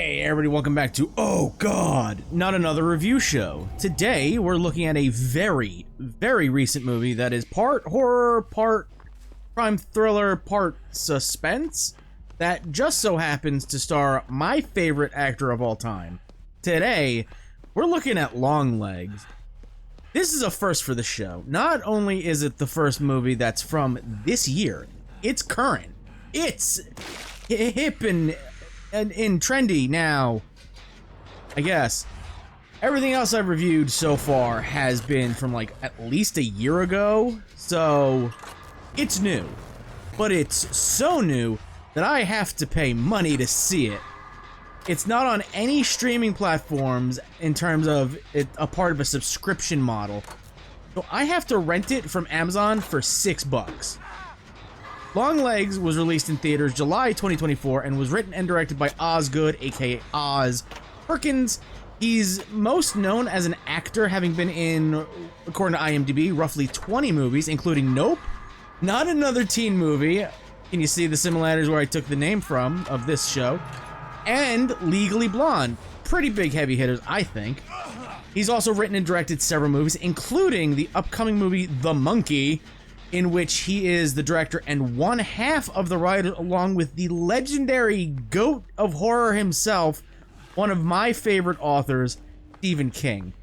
Hey everybody, welcome back to Oh God, Not Another Review Show. Today we're looking at a very recent movie that is part horror, part crime thriller, part suspense, that just so happens to star my favorite actor of all time. Today, we're looking at Longlegs. This is a first for the show. Not only is it the first movie that's from this year, it's current. It's hip and trendy now, I guess. Everything else I've reviewed so far has been from like at least a year ago, so it's new. But it's so new that I have to pay money to see it. It's not on any streaming platforms in terms of it a part of a subscription model, so I have to rent it from Amazon for $6. Longlegs was released in theaters July 2024 and was written and directed by Osgood, aka Oz Perkins. He's most known as an actor, having been in, according to IMDb, roughly 20 movies, including Nope, Not Another Teen Movie. Can you see the similarities where I took the name from of this show? And Legally Blonde. Pretty big heavy hitters, I think. He's also written and directed several movies, including the upcoming movie The Monkey, in which he is the director and one half of the writer, along with the legendary goat of horror himself, one of my favorite authors, Stephen King.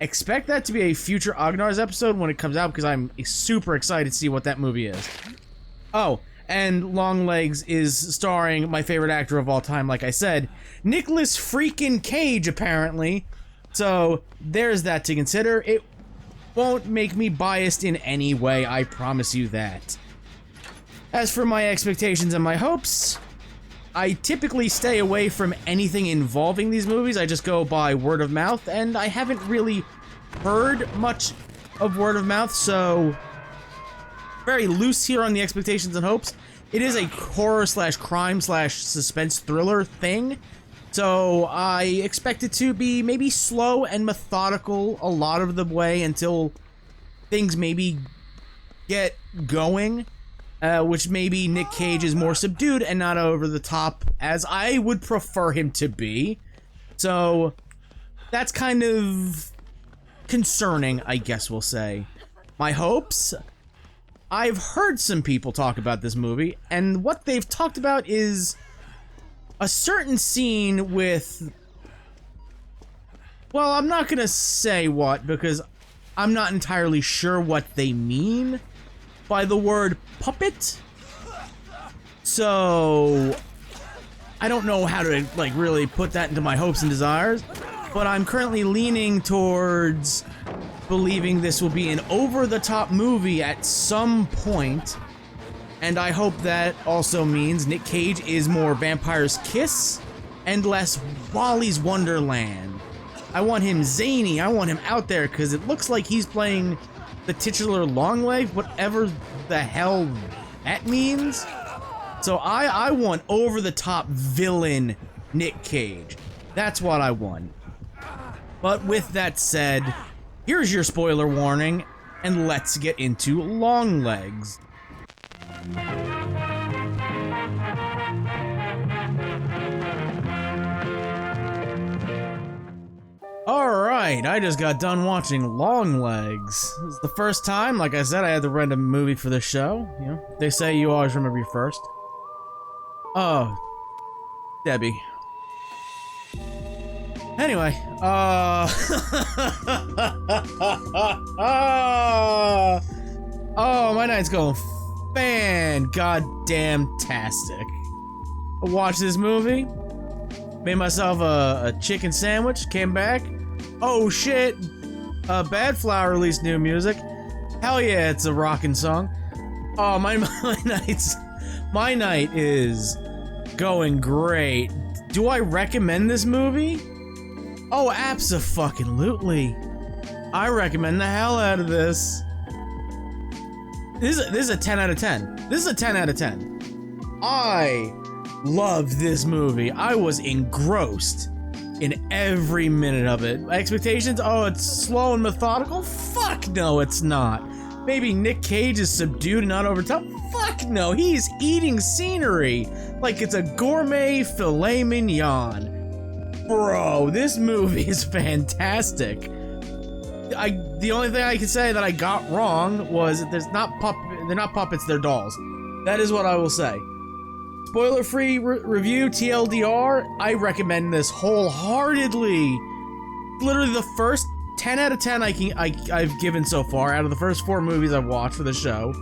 Expect that to be a future Ognar's episode when it comes out, because I'm super excited to see what that movie is. Oh, and Longlegs is starring my favorite actor of all time, like I said, Nicolas freaking Cage, apparently. So there's that to consider. It won't make me biased in any way, I promise you that. As for my expectations and my hopes, I typically stay away from anything involving these movies. I just go by word of mouth, and I haven't really heard much of word of mouth, so very loose here on the expectations and hopes. It is a horror slash crime slash suspense thriller thing, so I expect it to be maybe slow and methodical a lot of the way until things maybe get going, which maybe Nick Cage is more subdued and not over the top as I would prefer him to be. So that's kind of concerning, I guess we'll say. My hopes? I've heard some people talk about this movie, and what they've talked about is a certain scene with, well, I'm not gonna say what, because I'm not entirely sure what they mean by the word puppet. So I don't know how to like really put that into my hopes and desires, but I'm currently leaning towards believing this will be an over-the-top movie at some point. And I hope that also means Nick Cage is more Vampire's Kiss and less Wally's Wonderland. I want him zany, I want him out there, because it looks like he's playing the titular Longlegs, whatever the hell that means. So I want over-the-top villain Nick Cage. That's what I want. But with that said, here's your spoiler warning, and let's get into Longlegs. Alright, I just got done watching Longlegs. This is the first time, like I said, I had to rent a movie for this show. You know, they say you always remember your first. Oh, Debbie. Anyway, oh, my night's going fan-goddamn-tastic. I watched this movie, made myself a chicken sandwich, came back. Oh shit, Bad Flower released new music. Hell yeah, it's a rockin' song. Oh, my night is going great. Do I recommend this movie? Oh, abso-fucking-lutely. I recommend the hell out of this. This is a 10 out of 10. This is a 10 out of 10. I love this movie. I was engrossed in every minute of it. Expectations? Oh, it's slow and methodical? Fuck no, it's not. Maybe Nick Cage is subdued and not over top? Fuck no, he's eating scenery like it's a gourmet filet mignon. Bro, this movie is fantastic. The only thing I can say that I got wrong was that they're not puppets, they're dolls. That is what I will say. Spoiler-free review, TLDR, I recommend this wholeheartedly. Literally the first 10 out of 10 I've given so far out of the first 4 movies I've watched for the show.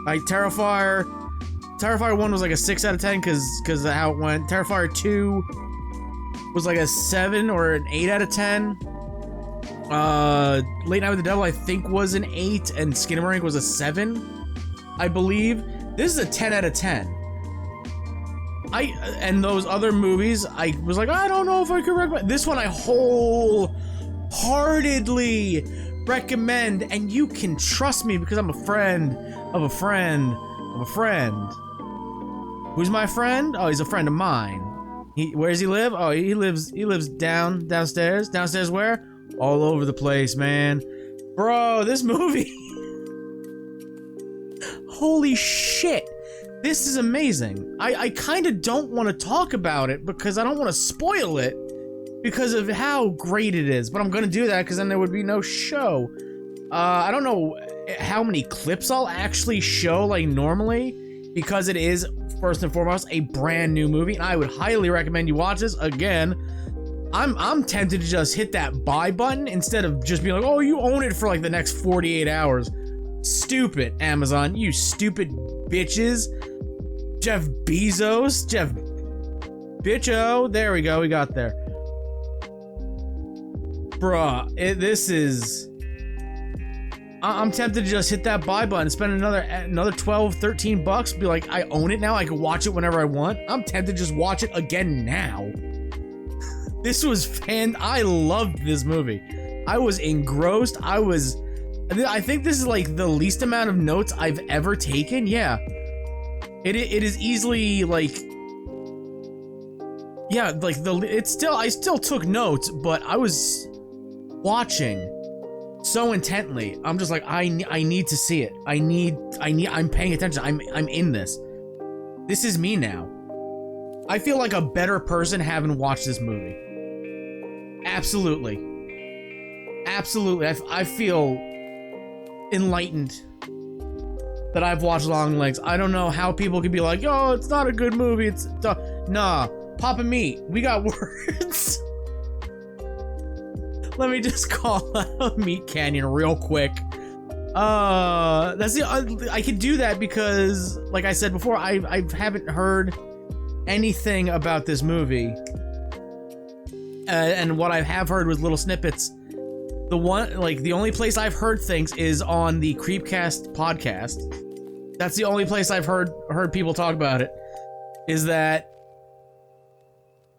Terrifier 1 was like a 6 out of 10 because of how it went. Terrifier 2 was like a 7 or an 8 out of 10. Late Night with the Devil I think was an 8 and Skinamarink was a 7, I believe. This is a 10 out of 10. And those other movies, I was like, I don't know if I could recommend. This one I wholeheartedly recommend, and you can trust me because I'm a friend of a friend of a friend. Who's my friend? Oh, he's a friend of mine. Where does he live? Oh, he lives downstairs. Downstairs where? All over the place, man. Bro, this movie. Holy shit. This is amazing. I kind of don't want to talk about it because I don't want to spoil it because of how great it is. But I'm going to do that because then there would be no show. I don't know how many clips I'll actually show like normally because it is first and foremost a brand new movie. And I would highly recommend you watch this. Again, I'm tempted to just hit that buy button instead of just being like, oh, you own it for like the next 48 hours. Stupid, Amazon. You stupid bitches. Jeff Bezos. Jeff Bitcho. There we go. We got there. Bruh, this is... I'm tempted to just hit that buy button, spend another 12, 13 bucks, be like, I own it now, I can watch it whenever I want. I'm tempted to just watch it again now. This was I loved this movie. I was engrossed. I think this is like the least amount of notes I've ever taken. Yeah. It is easily like... Yeah, like I still took notes, but I was watching so intently. I'm just like, I need to see it. I'm paying attention. I'm in this. This is me now. I feel like a better person having watched this movie. Absolutely. Absolutely. I feel enlightened that I've watched Longlegs. I don't know how people can be like, oh, it's not a good movie. It's nah. Papa Meat, we got words. Let me just call out Meat Canyon real quick. I could do that because, like I said before, I haven't heard anything about this movie. And what I have heard was little snippets. The only place I've heard things is on the Creepcast podcast. That's the only place I've heard people talk about it. Is that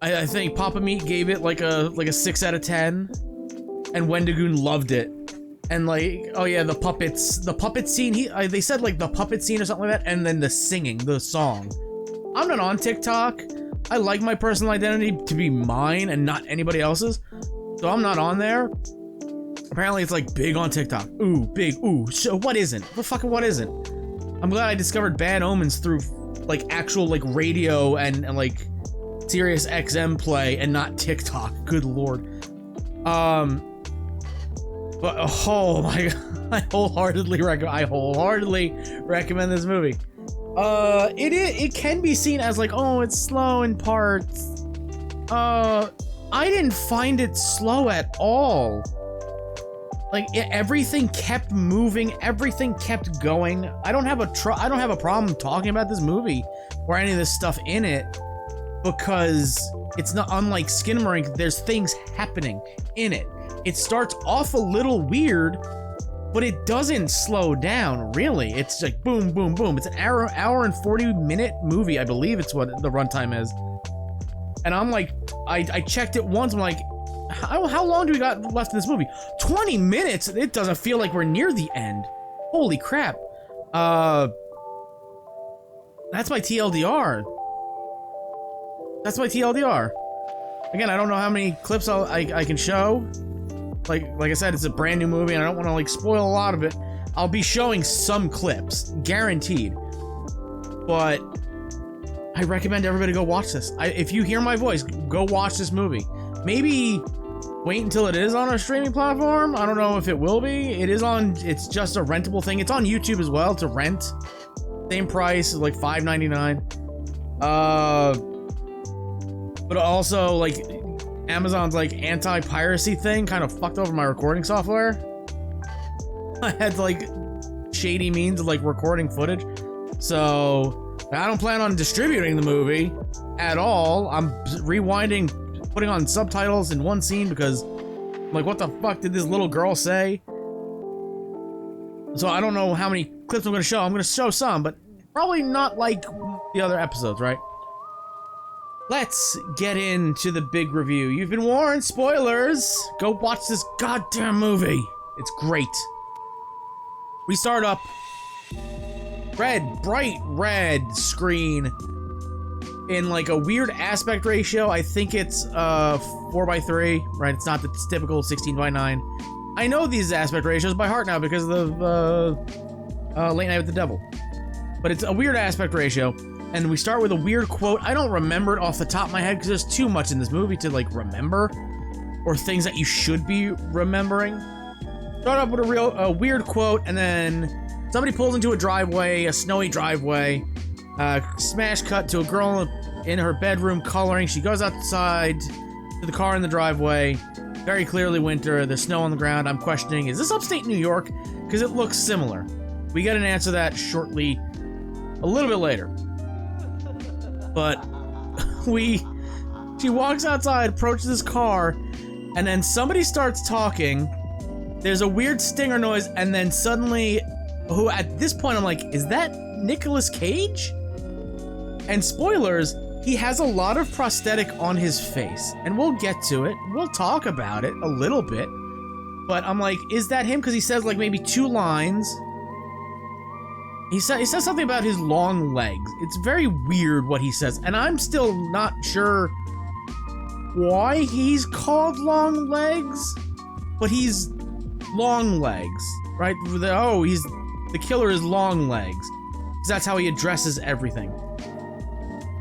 I think Papa Meat gave it like a 6 out of 10, and Wendigoon loved it. And like, oh yeah, the puppet scene. They said like the puppet scene or something like that, and then the singing, the song. I'm not on TikTok. I like my personal identity to be mine and not anybody else's, so I'm not on there. Apparently, it's like big on TikTok. Ooh, big. Ooh, so what isn't? What isn't? I'm glad I discovered Bad Omens through like actual like radio and like Sirius XM play and not TikTok. Good lord. But oh my god, I wholeheartedly recommend this movie. It can be seen as like, oh, it's slow in parts. I didn't find it slow at all. Like everything kept moving, everything kept going. I don't have a problem talking about this movie or any of this stuff in it because it's not unlike Skinamarink. There's things happening in it. It starts off a little weird, but it doesn't slow down, really. It's like boom, boom, boom. It's an hour and 40-minute movie, I believe it's what the runtime is. And I'm like, I checked it once, I'm like, how long do we got left in this movie? 20 minutes? It doesn't feel like we're near the end. Holy crap. That's my TLDR. That's my TLDR. Again, I don't know how many clips I can show. Like I said, it's a brand new movie and I don't want to like spoil a lot of it. I'll be showing some clips, guaranteed. But I recommend everybody go watch this. If you hear my voice, go watch this movie. Maybe wait until it is on a streaming platform. I don't know if it will be. It is on, it's just a rentable thing. It's on YouTube as well to rent. Same price, like $5.99. But also, like, Amazon's, like, anti-piracy thing kind of fucked over my recording software. I had, like, shady means of, like, recording footage. So, I don't plan on distributing the movie at all. I'm rewinding, putting on subtitles in one scene because, like, what the fuck did this little girl say? So I don't know how many clips I'm gonna show. I'm gonna show some, but probably not like the other episodes, right? Let's get into the big review. You've been warned, spoilers! Go watch this goddamn movie. It's great. We start up. Red, bright red screen. In like a weird aspect ratio. I think it's 4:3, right? It's not the typical 16:9. I know these aspect ratios by heart now because of Late Night with the Devil. But it's a weird aspect ratio. And we start with a weird quote. I don't remember it off the top of my head because there's too much in this movie to like remember. Or things that you should be remembering. Start up with a weird quote and then somebody pulls into a driveway, a snowy driveway. Smash cut to a girl in her bedroom coloring. She goes outside to the car in the driveway. Very clearly winter. There's snow on the ground. I'm questioning, is this upstate New York? Because it looks similar. We get an answer to that shortly, a little bit later. But she walks outside, approaches this car, and then somebody starts talking. There's a weird stinger noise, and then suddenly, who at this point I'm like, is that Nicolas Cage? And spoilers, he has a lot of prosthetic on his face, and we'll get to it. We'll talk about it a little bit, but I'm like, is that him? Because he says like maybe 2 lines. He says something about his long legs. It's very weird what he says, and I'm still not sure why he's called Longlegs, but he's Longlegs, right? The killer is Longlegs, because that's how he addresses everything.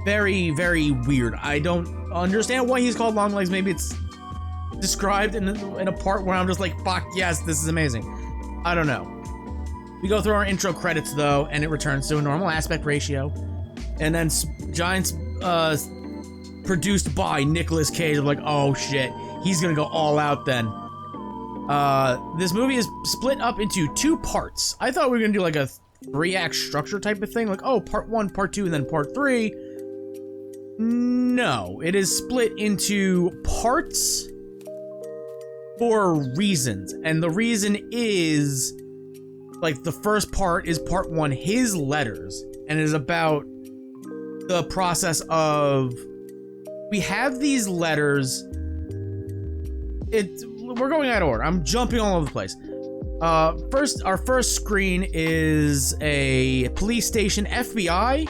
Very, very weird. I don't understand why he's called Longlegs. Maybe it's described in a part where I'm just like, fuck, yes, this is amazing. I don't know. We go through our intro credits, though, and it returns to a normal aspect ratio. And then Giants, produced by Nicolas Cage. I'm like, oh shit, he's gonna go all out then. This movie is split up into 2 parts. I thought we were gonna do like a 3-act structure type of thing. Like, oh, part 1, part 2, and then part 3. No, it is split into parts for reasons. And the reason is, like, the first part is part 1, his letters, and it is about the process of, we have these letters. We're going out of order. I'm jumping all over the place. Our first screen is a police station, FBI.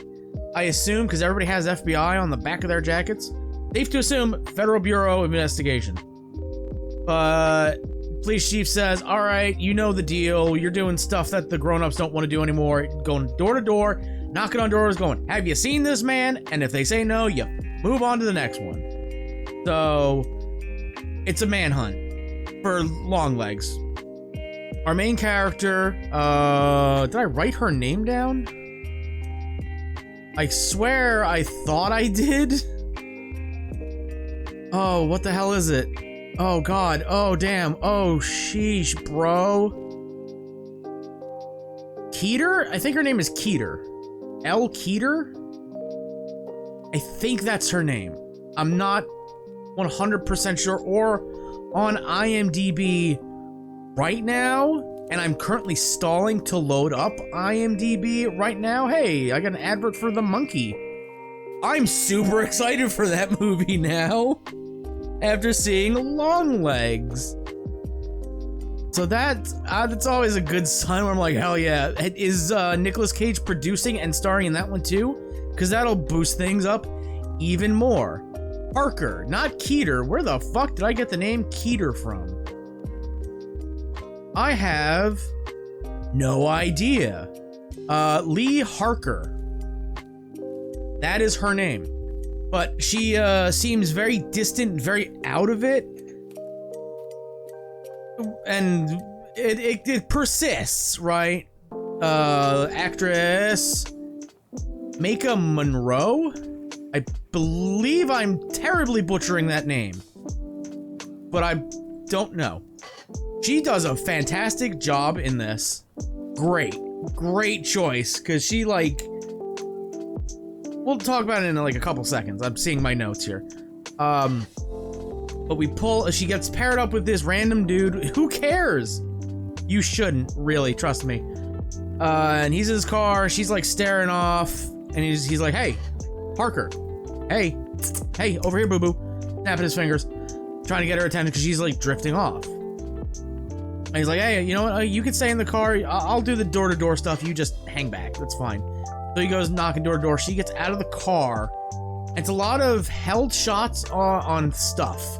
I assume, because everybody has FBI on the back of their jackets. Safe to assume, Federal Bureau of Investigation. But police chief says, all right, you know the deal. You're doing stuff that the grown-ups don't want to do anymore. Going door to door, knocking on doors, going, have you seen this man? And if they say no, you move on to the next one. So, it's a manhunt for Longlegs. Our main character, did I write her name down? I swear I thought I did. Oh, what the hell is it? Oh god, oh damn, oh sheesh, bro. Keeter? I think her name is Keeter. L. Keeter? I think that's her name. I'm not 100% sure, or on IMDb right now, and I'm currently stalling to load up IMDb right now. Hey, I got an advert for the monkey. I'm super excited for that movie now, after seeing Longlegs. So that's always a good sign where I'm like, hell yeah. Is Nicolas Cage producing and starring in that one too? Because that'll boost things up even more. Harker, not Keeter. Where the fuck did I get the name Keeter from? I have no idea. Lee Harker. That is her name. But she seems very distant, very out of it. And it persists, right? Actress Maka Monroe? I believe I'm terribly butchering that name, but I don't know. She does a fantastic job in this. Great choice, because she, like... We'll talk about it in like a couple seconds. I'm seeing my notes here. But she gets paired up with this random dude. Who cares? You shouldn't, really, trust me. And he's in his car, she's like staring off, and he's like, hey, Harker. Hey, over here, boo-boo. Snapping his fingers, trying to get her attention because she's like drifting off. And he's like, hey, you know what? You can stay in the car. I'll do the door-to-door stuff. You just hang back. That's fine. So he goes knocking door-to-door. She gets out of the car. It's a lot of held shots on stuff.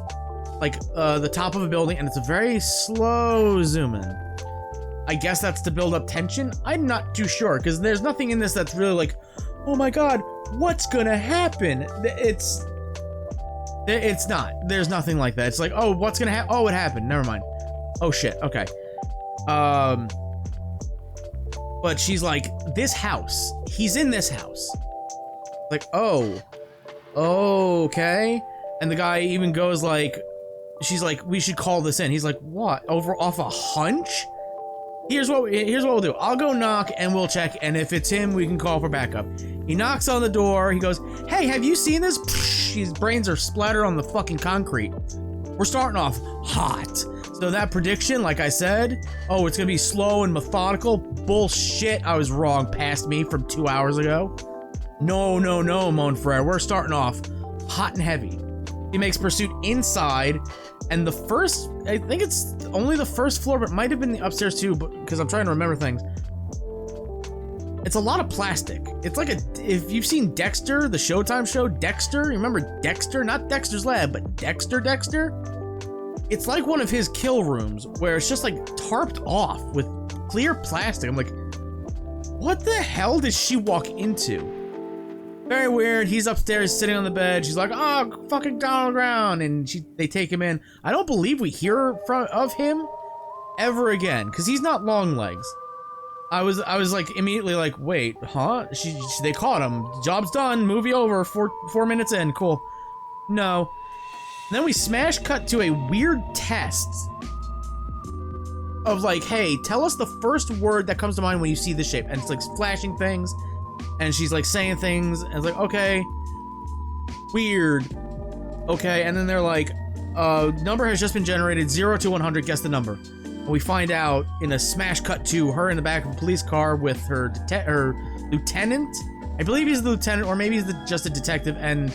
Like the top of a building, and it's a very slow zoom in. I guess that's to build up tension? I'm not too sure, because there's nothing in this that's really like, oh my god, what's gonna happen? It's not. There's nothing like that. It's like, oh, what's gonna happen? Oh, it happened. Never mind. Oh shit. Okay. But she's like, this house. He's in this house. Like, oh, okay. And the guy even goes like, she's like, we should call this in. He's like, what? Off a hunch? Here's what we'll do. I'll go knock and we'll check, and if it's him, we can call for backup. He knocks on the door. He goes, hey, have you seen this? His brains are splattered on the fucking concrete. We're starting off hot. So that prediction, like I said, oh, it's gonna be slow and methodical. Bullshit. I was wrong. Past me from 2 hours ago. No, Monfrere. We're starting off hot and heavy. He makes pursuit inside, and the first, I think it's only the first floor, but it might have been the upstairs too, because I'm trying to remember things. It's a lot of plastic. It's like if you've seen Dexter, the Showtime show, Dexter, you remember Dexter? Not Dexter's Lab, but Dexter. It's like one of his kill rooms, where it's just like tarped off with clear plastic. I'm like, what the hell did she walk into? Very weird. He's upstairs sitting on the bed. She's like, oh, fucking down on the ground. And they take him in. I don't believe we hear of him ever again, because he's not Longlegs. I was like immediately like, wait, huh? They caught him. Job's done. Movie over. Four minutes in. Cool. No. And then we smash cut to a weird test of like, hey, tell us the first word that comes to mind when you see the shape. And it's like flashing things. And she's like saying things, and it's like, okay, weird, okay, and then they're like, number has just been generated, 0 to 100, guess the number. And we find out in a smash cut to her in the back of a police car with her lieutenant. I believe he's the lieutenant, or maybe he's just a detective, and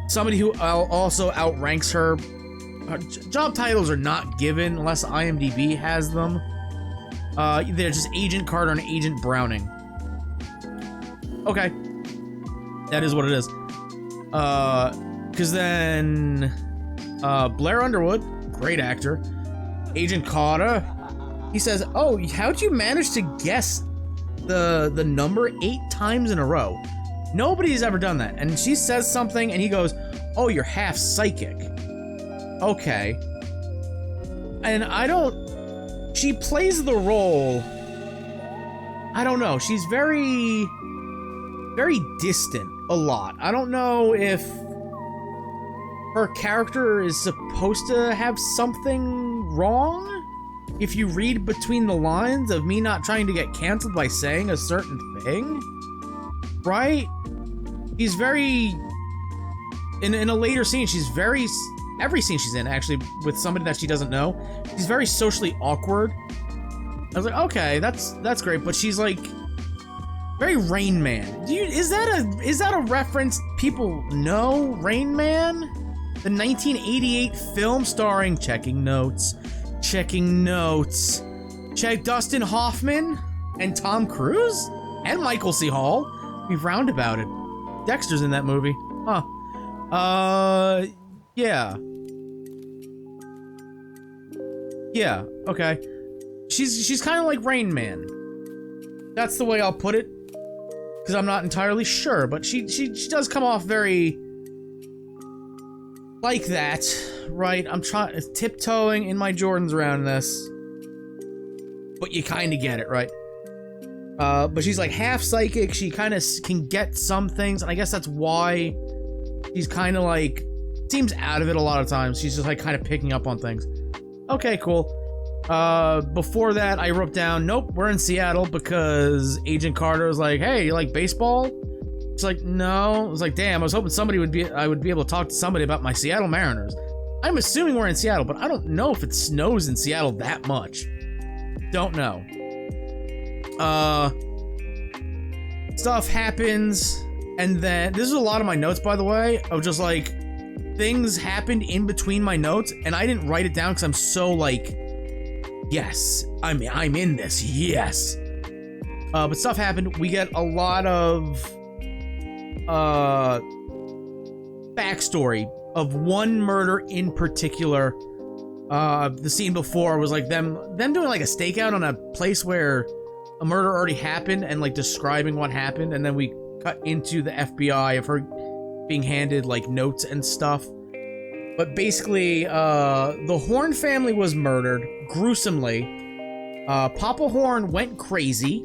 somebody who also outranks her. Job titles are not given unless IMDb has them. They're just Agent Carter and Agent Browning. Okay. That is what it is. Because then... Blair Underwood, great actor. Agent Carter, he says, oh, how'd you manage to guess the number 8 times in a row? Nobody's ever done that. And she says something, and he goes, oh, you're half psychic. Okay. And she plays the role... I don't know, she's very distant a lot. I don't know if her character is supposed to have something wrong. If you read between the lines of me not trying to get canceled by saying a certain thing, right? He's very, in a later scene, she's very, every scene she's in actually with somebody that she doesn't know, she's very socially awkward. I was like, okay, that's great, but she's like, very Rain Man. Is that a reference people know? Rain Man? The 1988 film starring checking notes. Check Dustin Hoffman and Tom Cruise and Michael C. Hall. We roundabouted. Dexter's in that movie. Huh. Yeah. Yeah, okay. She's kind of like Rain Man. That's the way I'll put it. because I'm not entirely sure, but she does come off very like that, right? I'm tiptoeing in my Jordans around this, but you kind of get it, right? But she's like half psychic. She kind of can get some things, and I guess that's why she's kind of like seems out of it a lot of times. She's just like kind of picking up on things. Okay, cool. Before that, I wrote down, nope, we're in Seattle because Agent Carter was like, hey, you like baseball? It's like, no. I was like, damn, I was hoping I would be able to talk to somebody about my Seattle Mariners. I'm assuming we're in Seattle, but I don't know if it snows in Seattle that much. Don't know. Stuff happens, and then, this is a lot of my notes, by the way, of just like, things happened in between my notes, and I didn't write it down because I'm so like, yes, I'm in this, yes. But stuff happened. We get a lot of backstory of one murder in particular. The scene before was like them doing like a stakeout on a place where a murder already happened and like describing what happened, and then we cut into the FBI of her being handed like notes and stuff. But basically, the Horn family was murdered gruesomely. Papa Horn went crazy.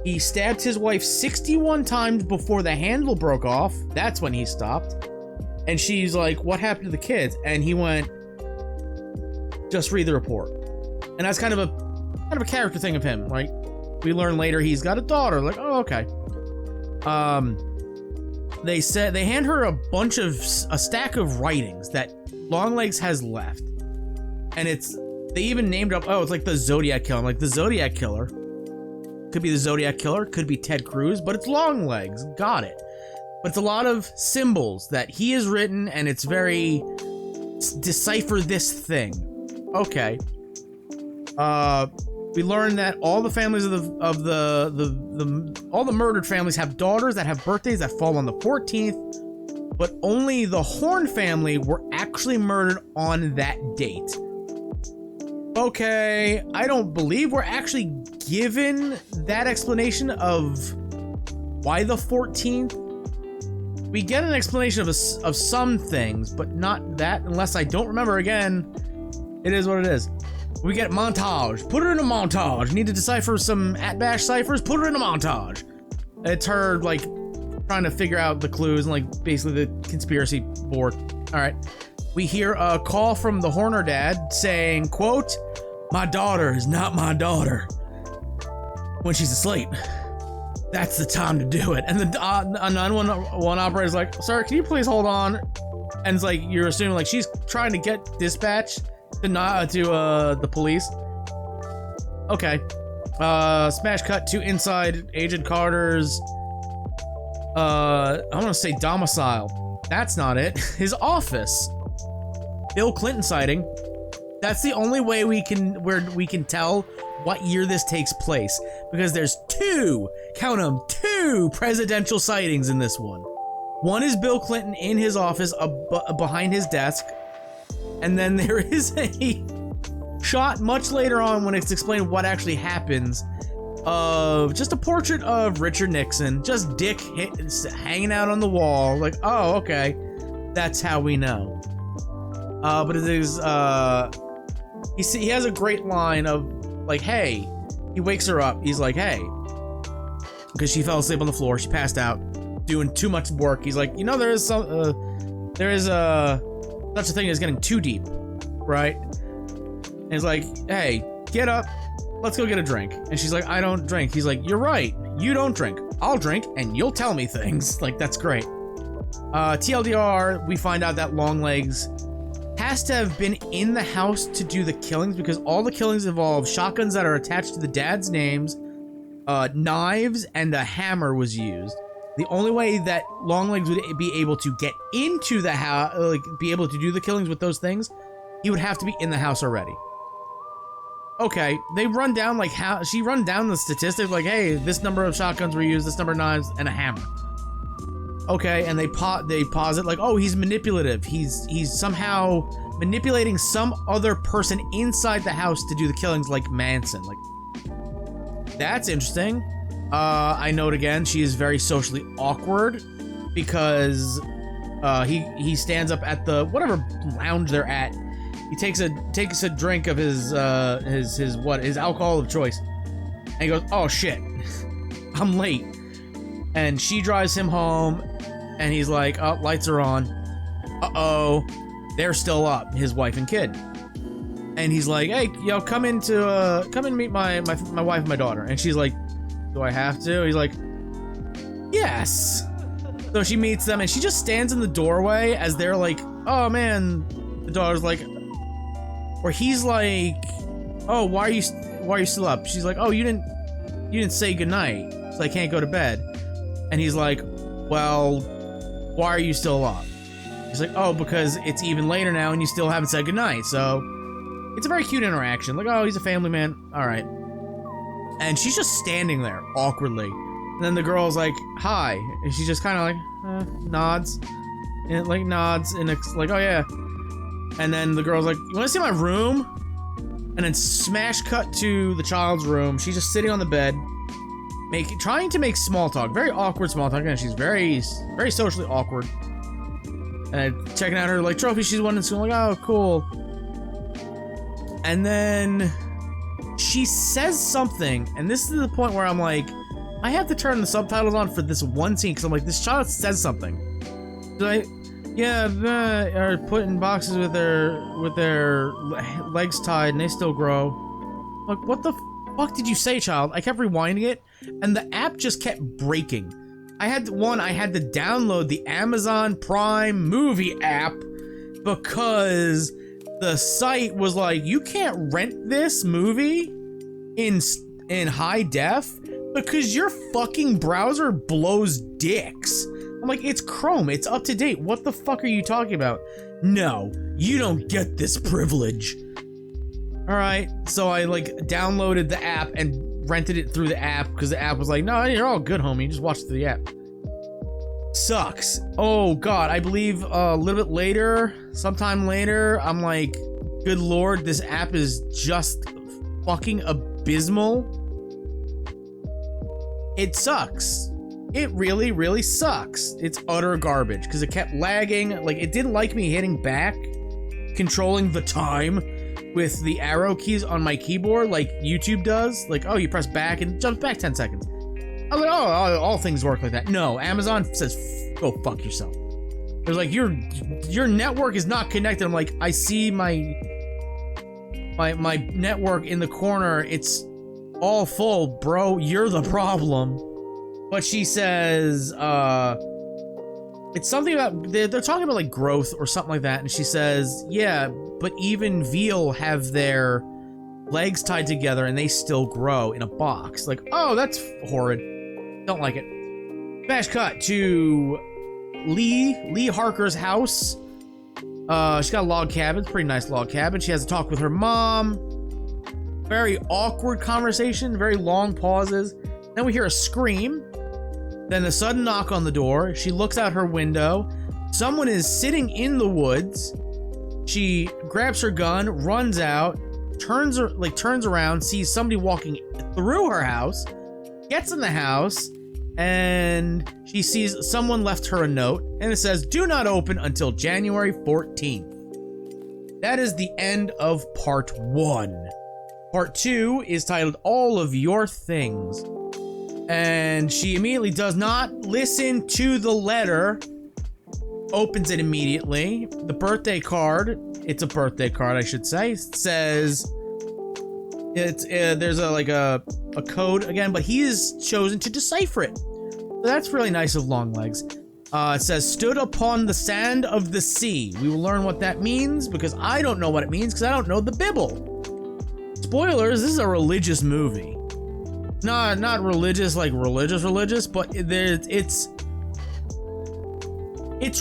He stabbed his wife 61 times before the handle broke off. That's when he stopped. And she's like, what happened to the kids? And he went, just read the report. And that's kind of a character thing of him. Like, we learn later he's got a daughter. Like, oh, okay. They said they hand her a stack of writings that Longlegs has left, and they even named up. Oh, it's like the Zodiac Killer. I'm like, the Zodiac Killer could be the Zodiac Killer, could be Ted Cruz, but it's Longlegs. Got it. But it's a lot of symbols that he has written, and it's very decipher this thing. Okay. We learned that all the families of all the murdered families have daughters that have birthdays that fall on the 14th, but only the Horn family were actually murdered on that date. Okay, I don't believe we're actually given that explanation of why the 14th. We get an explanation of some things, but not that, unless I don't remember. Again, it is what it is. We get montage. Put her in a montage. Need to decipher some at-bash ciphers? Put her in a montage. It's her, like, trying to figure out the clues and, like, basically the conspiracy board. Alright. We hear a call from the Horner dad saying, quote, my daughter is not my daughter when she's asleep. That's the time to do it. And the 911 operator's like, sir, can you please hold on? And it's like, you're assuming, like, she's trying to get dispatch to the police. Okay. Smash cut to inside Agent Carter's I want to say domicile. That's not it. His office. Bill Clinton sighting. That's the only way we can tell what year this takes place, because there's count them, two presidential sightings in this one. One is Bill Clinton in his office behind his desk. And then there is a shot much later on when it's explained what actually happens of just a portrait of Richard Nixon, just dick hanging out on the wall. Like, oh, okay, that's how we know. But it is, he has a great line of like, hey, he wakes her up. He's like, hey, because she fell asleep on the floor. She passed out doing too much work. He's like, you know, there is such a thing as getting too deep, right? And he's like, hey, get up, let's go get a drink. And she's like, I don't drink. He's like, you're right, you don't drink. I'll drink and you'll tell me things. Like, that's great. TLDR, we find out that Longlegs has to have been in the house to do the killings, because all the killings involve shotguns that are attached to the dad's names, knives, and a hammer was used. The only way that Longlegs would be able to get into the house, like, be able to do the killings with those things, he would have to be in the house already. Okay, they run down, like, how she run down the statistics, like, hey, this number of shotguns were used, this number of knives, and a hammer. Okay, and they posit, like, oh, he's manipulative. He's somehow manipulating some other person inside the house to do the killings, like Manson. Like, that's interesting. I note again, she is very socially awkward because he stands up at the whatever lounge they're at. He takes a drink of his alcohol of choice, and he goes, "Oh shit, I'm late." And she drives him home, and he's like, "Oh, lights are on. Uh-oh, they're still up, his wife and kid." And he's like, "Hey, yo, come and meet my wife and my daughter." And she's like, "Do I have to?" He's like, "Yes." So she meets them, and she just stands in the doorway as they're like, "Oh man," the daughter's like, or he's like, "Oh, why are you still up?" She's like, "Oh, you didn't say goodnight, so I can't go to bed." And he's like, "Well, why are you still up?" He's like, "Oh, because it's even later now, and you still haven't said goodnight." So it's a very cute interaction. Like, oh, he's a family man. All right. And she's just standing there awkwardly. And then the girl's like, "Hi," and she's just kind of like nods, and it's like, "Oh yeah." And then the girl's like, "You want to see my room?" And then smash cut to the child's room. She's just sitting on the bed, trying to make small talk, very awkward small talk, and she's very socially awkward. And checking out her like trophy she's won in school. Like, "Oh, cool." And then she says something, and this is the point where I'm like, I have to turn the subtitles on for this one scene because I'm like, this child says something. Like, yeah, are put in boxes with their legs tied, and they still grow. Like, what the fuck did you say, child? I kept rewinding it, and the app just kept breaking. I had to download the Amazon Prime movie app because the site was like, you can't rent this movie in high def because your fucking browser blows dicks. I'm like, it's Chrome, it's up to date. What the fuck are you talking about? No, you don't get this privilege. All right, so I like downloaded the app and rented it through the app because the app was like, no, you're all good, homie. Just watch it through the app. Sucks. Oh god, I believe a little bit later, sometime later, I'm like, good lord, this app is just fucking abysmal. It sucks. It really, really sucks. It's utter garbage because it kept lagging. Like, it didn't like me hitting back, controlling the time with the arrow keys on my keyboard like YouTube does. Like, oh, you press back and it jumps back 10 seconds. I was like, oh, all things work like that. No, Amazon says, go fuck yourself. They're like, your network is not connected. I'm like, I see my network in the corner. It's all full, bro. You're the problem. But she says, it's something about, they're talking about like growth or something like that. And she says, yeah, but even veal have their legs tied together and they still grow in a box. Like, oh, that's horrid. Don't like it. Smash cut to Lee Harker's house. She's got a log cabin. It's a pretty nice log cabin. She has a talk with her mom. Very awkward conversation, very long pauses. Then we hear a scream. Then a sudden knock on the door. She looks out her window. Someone is sitting in the woods. She grabs her gun, runs out, turns around, sees somebody walking through her house, gets in the house, and she sees someone left her a note, and it says, "Do not open until January 14th. That is the end of part 1. Part 2 is titled All of Your Things. And she immediately does not listen to the letter, opens it immediately. The birthday card, it's a birthday card, I should say, says, there's a code again, but he has chosen to decipher it. So that's really nice of Longlegs. It says, stood upon the sand of the sea. We will learn what that means because I don't know what it means because I don't know the Bible. Spoilers, this is a religious movie. Not religious like religious, but it's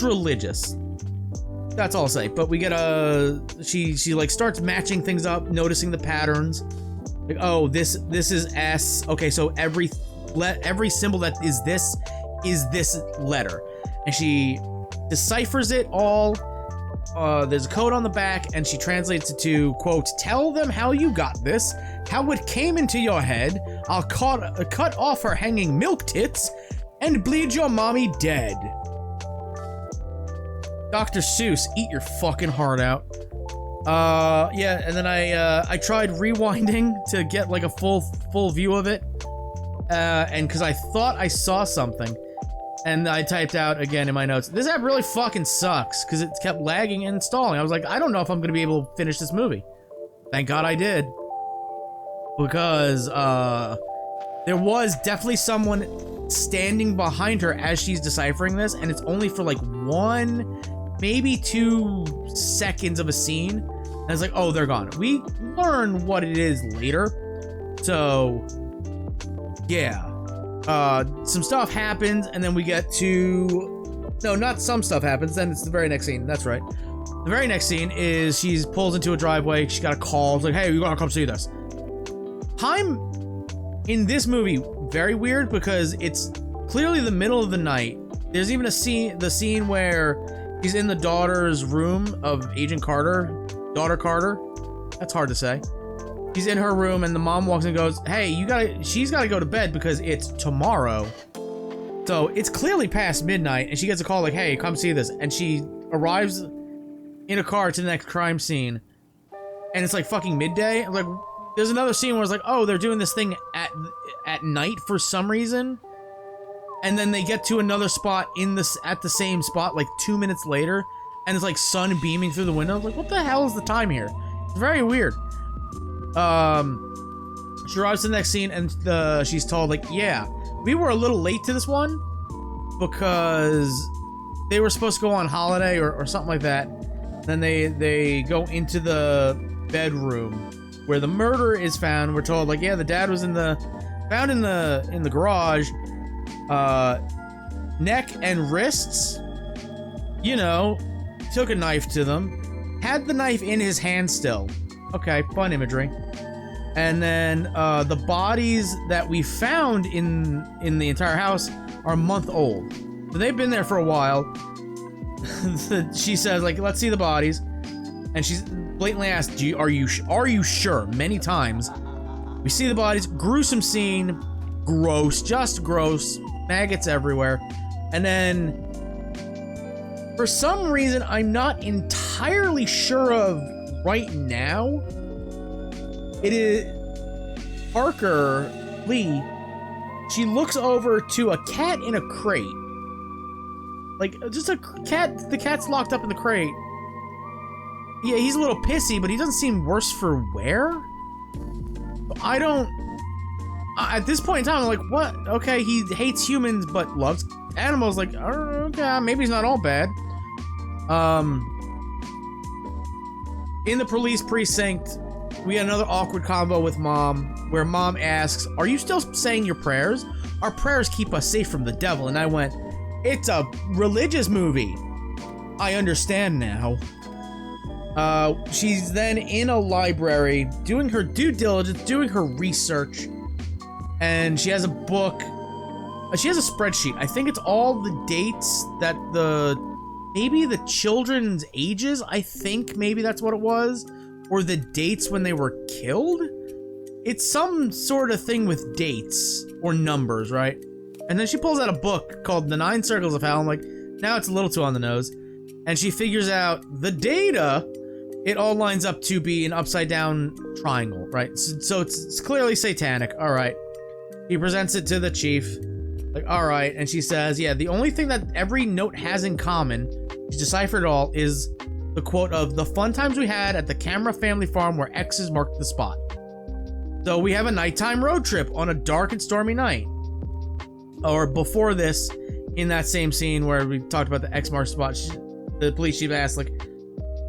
religious. That's all I'll say. But we get she like starts matching things up, noticing the patterns. Like, oh, this is S. Okay, so every symbol that is this letter, and she deciphers it all. there's a code on the back, and she translates it to, quote, "Tell them how you got this, how it came into your head. I'll cut off her hanging milk tits and bleed your mommy dead." Dr. Seuss, eat your fucking heart out. Yeah, and then I tried rewinding to get like a full view of it, and because I thought I saw something, and I typed out again in my notes, "This app really fucking sucks," because it kept lagging and installing. I was like, I don't know if I'm gonna be able to finish this movie. Thank God I did, because there was definitely someone standing behind her as she's deciphering this, and it's only for like 1, maybe 2 seconds of a scene. And it's like, oh, they're gone. We learn what it is later. So, yeah. Some stuff happens, and then we get to... No, not some stuff happens, then it's the very next scene. That's right. The very next scene is she pulls into a driveway. She got a call. It's like, hey, you gotta come see this. Time in this movie, very weird, because it's clearly the middle of the night. There's even the scene where he's in the daughter's room of Agent Carter. Daughter Carter. That's hard to say. He's in her room, and the mom walks in and goes, hey, she's gotta go to bed because it's tomorrow. So it's clearly past midnight, and she gets a call like, hey, come see this. And she arrives in a car to the next crime scene, and it's like fucking midday. Like, there's another scene where it's like, oh, they're doing this thing at night for some reason. And then they get to another spot at the same spot like 2 minutes later, and it's like sun beaming through the window. Like, what the hell is the time here? It's very weird. She arrives to the next scene, and she's told, like, yeah, we were a little late to this one because they were supposed to go on holiday or something like that. Then they go into the bedroom where the murder is found. We're told, like, yeah, the dad was found in the garage, neck and wrists, you know, took a knife to them, had the knife in his hand still. Okay, fun imagery. And then the bodies that we found in the entire house are a month old. So they've been there for a while. She says, like, let's see the bodies. And she's blatantly asked, are you sure? Many times. We see the bodies, gruesome scene, gross, just gross, maggots everywhere. And then, for some reason I'm not entirely sure of right now, it is Harker Lee. She looks over to a cat in a crate. Like, just a cat. The cat's locked up in the crate. Yeah, he's a little pissy, but he doesn't seem worse for wear. I don't... At this point in time, I'm like, what? Okay, he hates humans, but loves animals. Like, okay, maybe he's not all bad. In the police precinct, we had another awkward combo with Mom, where Mom asks, are you still saying your prayers? Our prayers keep us safe from the devil. And I went, it's a religious movie. I understand now. She's then in a library, doing her due diligence, doing her research, and she has a book. She has a spreadsheet. I think it's all the dates that maybe the children's ages, I think maybe that's what it was, or the dates when they were killed? It's some sort of thing with dates, or numbers, right? And then she pulls out a book called The 9 Circles of Hell. I'm like, now it's a little too on the nose. And she figures out the data, it all lines up to be an upside down triangle, right? So it's clearly satanic, all right. He presents it to the chief, like, all right, and she says, yeah, the only thing that every note has in common, she deciphered it all, is the quote of the fun times we had at the Camera family farm where X's marked the spot. So we have a nighttime road trip on a dark and stormy night. Or before this, in that same scene where we talked about the X marked spot, the police chief asked, like,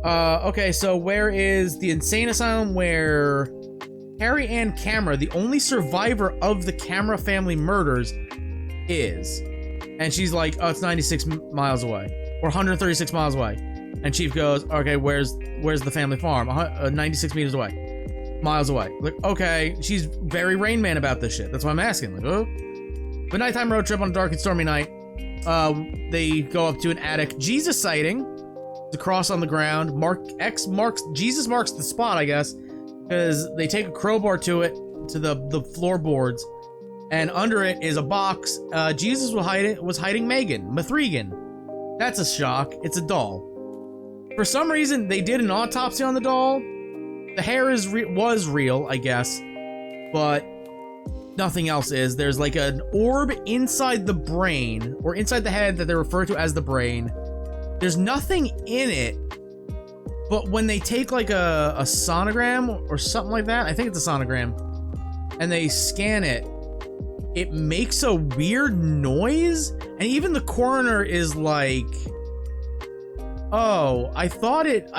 okay, so where is the insane asylum where Carrie Ann Camera, the only survivor of the Camera family murders, is? And she's like, oh, it's 96 miles away, or 136 miles away. And Chief goes, okay, where's the family farm? 96 miles away. Like, okay, she's very Rain Man about this shit. That's why I'm asking. Like, oh. The nighttime road trip on a dark and stormy night. They go up to an attic Jesus sighting. The cross on the ground. Jesus marks the spot, I guess, because they take a crowbar to it, to the floorboards, and under it is a box. Jesus was hiding Megan Mithrigan. That's a shock. It's a doll. For some reason, they did an autopsy on the doll. The hair was real, I guess, but nothing else is. There's like an orb inside the brain, or inside the head, that they refer to as the brain. There's nothing in it, but when they take like a sonogram or something like that, I think it's a sonogram, and they scan it, it makes a weird noise, and even the coroner is like, oh, I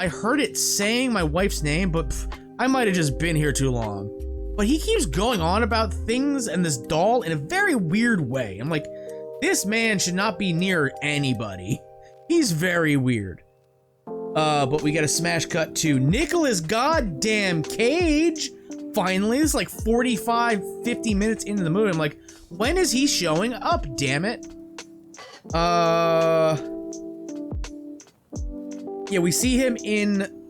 heard it saying my wife's name, but I might have just been here too long. But he keeps going on about things and this doll in a very weird way. I'm like, this man should not be near anybody. He's very weird. But we get a smash cut to Nicolas goddamn Cage. Finally, this is like 45, 50 minutes into the movie. I'm like, when is he showing up, damn it? Yeah, we see him in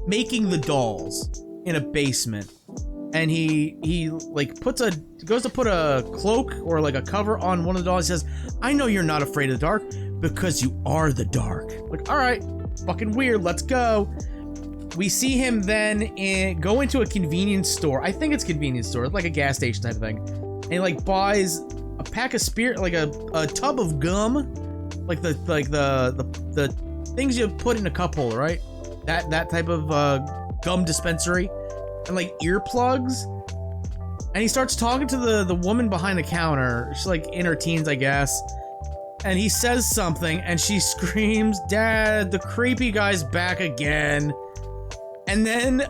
making the dolls in a basement. And he like goes to put a cloak or like a cover on one of the dolls. He says, I know you're not afraid of the dark because you are the dark. Like, all right, fucking weird, let's go. We see him then go into a convenience store. I think it's a convenience store, like a gas station type of thing. And he like buys a pack of like a tub of gum, like the things you put in a cup holder, right? That type of gum dispensary. And like earplugs, and he starts talking to the woman behind the counter. She's like in her teens, I guess, and he says something and she screams, Dad, the creepy guy's back again. And then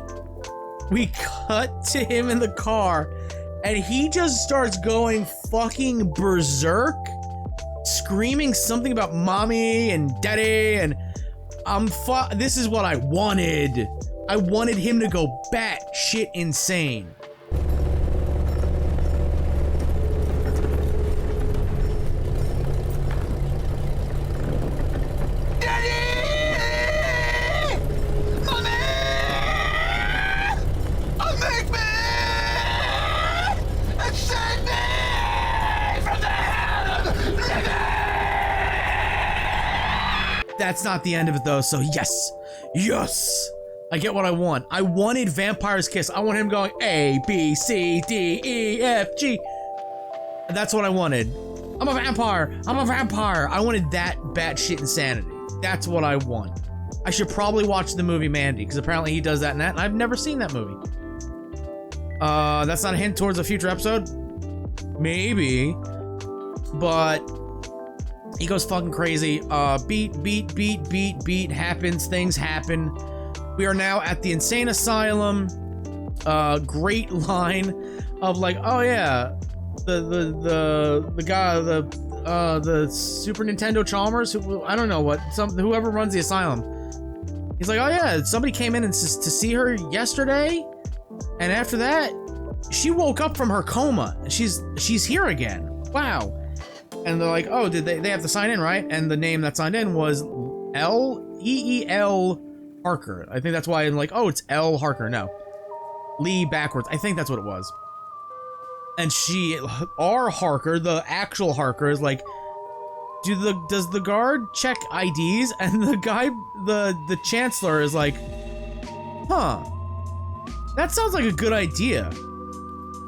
we cut to him in the car and he just starts going fucking berserk, screaming something about mommy and daddy, and this is what I wanted. I wanted him to go batshit insane. Daddy! Mommy! Unmake me! And save me from the hell of living! That's not the end of it though, so yes! Yes! I get what I want. I wanted Vampire's Kiss. I want him going A, B, C, D, E, F, G. That's what I wanted. I'm a vampire. I'm a vampire. I wanted that batshit insanity. That's what I want. I should probably watch the movie Mandy, because apparently he does that and that, and I've never seen that movie. That's not a hint towards a future episode? Maybe. But he goes fucking crazy. Beat happens. Things happen. We are now at the insane asylum. Great line of like, oh yeah, the guy, the Super Nintendo Chalmers, who I don't know what, whoever runs the asylum. He's like, oh yeah, somebody came in and to see her yesterday, and after that, she woke up from her coma. She's here again. Wow. And they're like, oh, did they have to sign in, right? And the name that signed in was L Harker. I think that's why I'm like, oh, it's L Harker. No, Lee backwards. I think that's what it was. And R Harker, the actual Harker, is like, does the guard check IDs? And the guy, the chancellor is like, huh, that sounds like a good idea,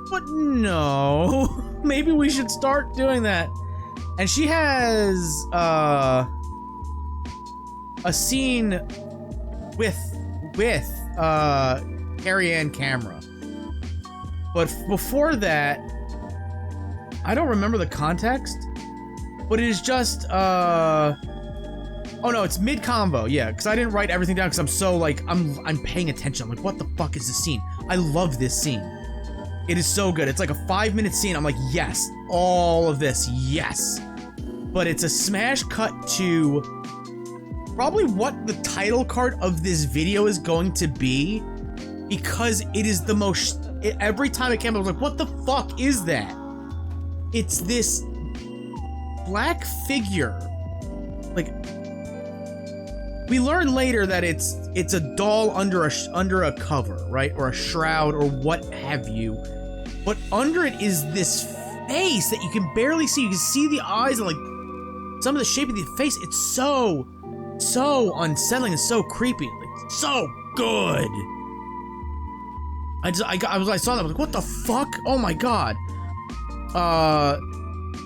but no, maybe we should start doing that. And she has a scene with Carrie Ann Camera. But before that, I don't remember the context, but it is just, oh no, it's mid-combo, yeah, because I didn't write everything down because I'm so, like, I'm paying attention. I'm like, what the fuck is this scene? I love this scene. It is so good. It's like a 5-minute scene. I'm like, yes, all of this, yes. But it's a smash cut to probably what the title card of this video is going to be, because it is the most, every time it came up, I was like, what the fuck is that? It's this black figure, like, We learn later that it's a doll under a cover, right? Or a shroud or what have you. But under it is this face that you can barely see. You can see the eyes and like some of the shape of the face. It's so unsettling and so creepy. Like, so good. I saw that, I was like, what the fuck? Oh my god.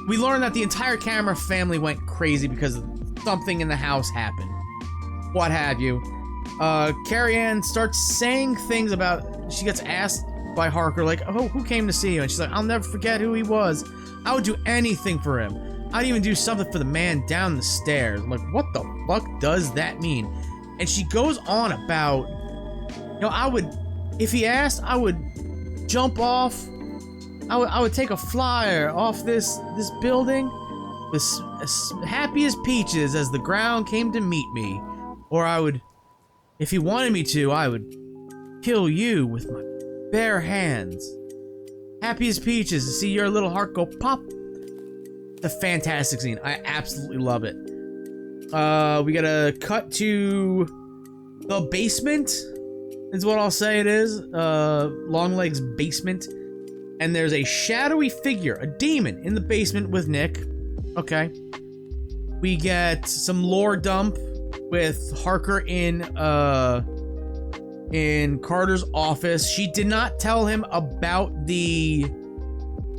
We learned that the entire camera family went crazy because something in the house happened. What have you. Carrie Ann starts saying things about, she gets asked by Harker, like, oh, who came to see you? And she's like, I'll never forget who he was. I would do anything for him. I'd even do something for the man down the stairs. I'm like, what the fuck does that mean? And she goes on about, you know, if he asked, I would jump off. I would take a flyer off this building, as happy as peaches as the ground came to meet me. Or I would, if he wanted me to, I would kill you with my bare hands. Happy as peaches to see your little heart go pop. It's a fantastic scene. I absolutely love it. We gotta cut to the basement, is what I'll say it is. Longlegs' basement. And there's a shadowy figure, a demon, in the basement with Nick. Okay. We get some lore dump with Harker in Carter's office. She did not tell him about the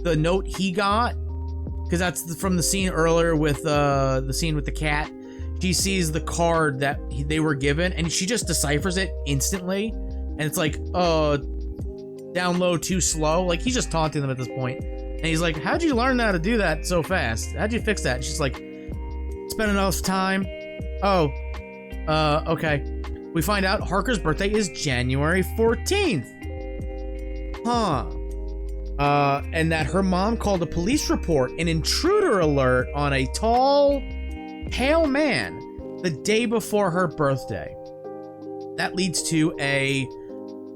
note he got, because that's from the scene earlier with the scene with the cat. She sees the card that they were given, and she just deciphers it instantly. And it's like, down low, too slow. Like, he's just taunting them at this point. And he's like, how'd you learn how to do that so fast? How'd you fix that? And she's like, spend enough time. Oh, okay. We find out Harker's birthday is January 14th. Huh. And that her mom called a police report, an intruder alert on a tall, pale man the day before her birthday. That leads to a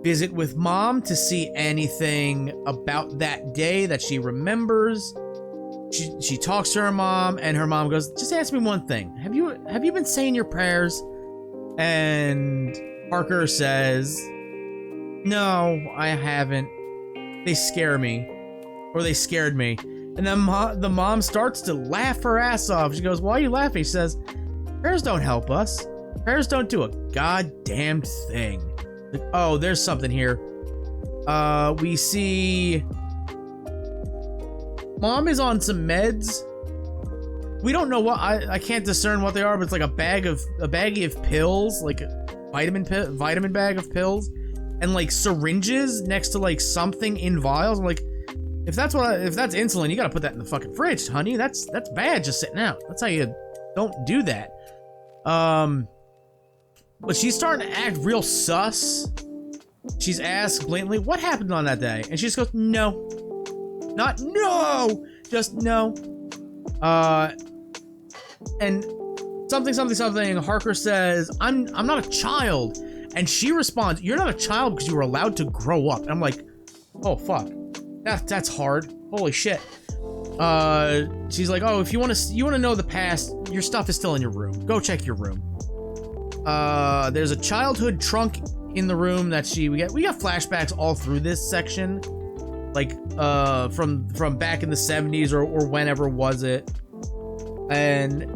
visit with mom to see anything about that day that she remembers. She talks to her mom, and her mom goes, just ask me one thing. Have you been saying your prayers? And Harker says, no, I haven't. They scare me. Or they scared me. And then the mom starts to laugh her ass off. She goes, why are you laughing? She says, prayers don't help us. Prayers don't do a goddamn thing. Like, oh, there's something here. We see mom is on some meds. We don't know what, I can't discern what they are, but it's like a baggie of pills, like a vitamin bag of pills, and like syringes next to like something in vials. I'm like, if that's insulin, you gotta put that in the fucking fridge, honey. That's bad just sitting out. That's how you don't do that. But she's starting to act real sus. She's asked blatantly, what happened on that day? And she just goes, no. Not no! Just no. And something, Harker says, I'm not a child. And she responds, you're not a child because you were allowed to grow up. And I'm like, oh, fuck. That's hard. Holy shit. She's like, oh, if you want to know the past, your stuff is still in your room. Go check your room. There's a childhood trunk in the room that we got flashbacks all through this section, like from back in the 70s or whenever was it, and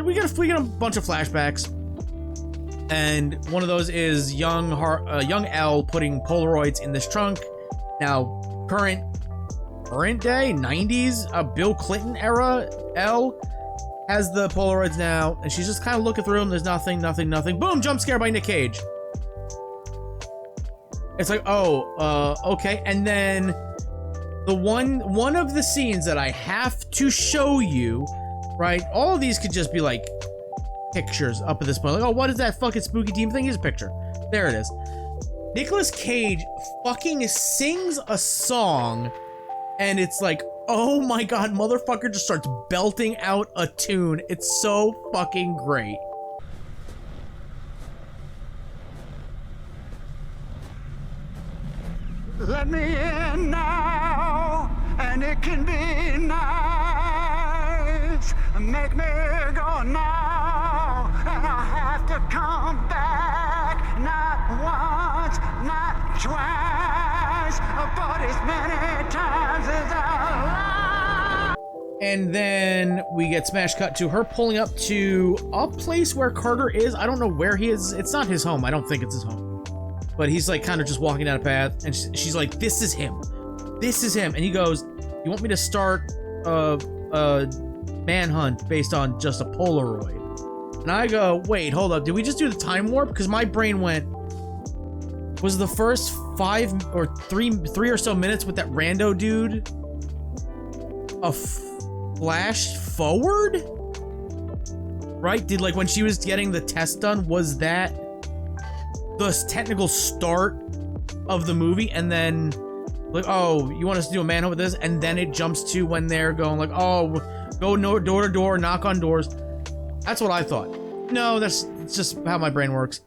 we got a bunch of flashbacks, and one of those is young Elle putting Polaroids in this trunk. Now current day 90s Bill Clinton era Elle has the Polaroids now, and she's just kind of looking through them. There's nothing. Boom! Jump scare by Nick Cage. It's like, oh, okay. And then the one of the scenes that I have to show you, right? All of these could just be like pictures up at this point. Like, oh, what is that fucking spooky demon thing? Here's a picture. There it is. Nicolas Cage fucking sings a song, and it's like, oh my god, motherfucker just starts belting out a tune. It's so fucking great. Let me in now, and it can be nice. Make me go now, and I have to come back, not once, not twice, but as many times as I like. And then we get smash cut to her pulling up to a place where Carter is. I don't know where he is. It's not his home. I don't think it's his home. But he's like kind of just walking down a path, and she's like, this is him. This is him. And he goes, you want me to start a manhunt based on just a Polaroid? And I go, wait, hold up. Did we just do the time warp? Because my brain went, was the first 5 or 3 or so minutes with that rando dude a flash forward? Right? Did, like, when she was getting the test done, was that the technical start of the movie? And then, like, oh, you want us to do a manhunt with this? And then it jumps to when they're going, like, oh, go door to door, knock on doors. That's what I thought. No, it's just how my brain works.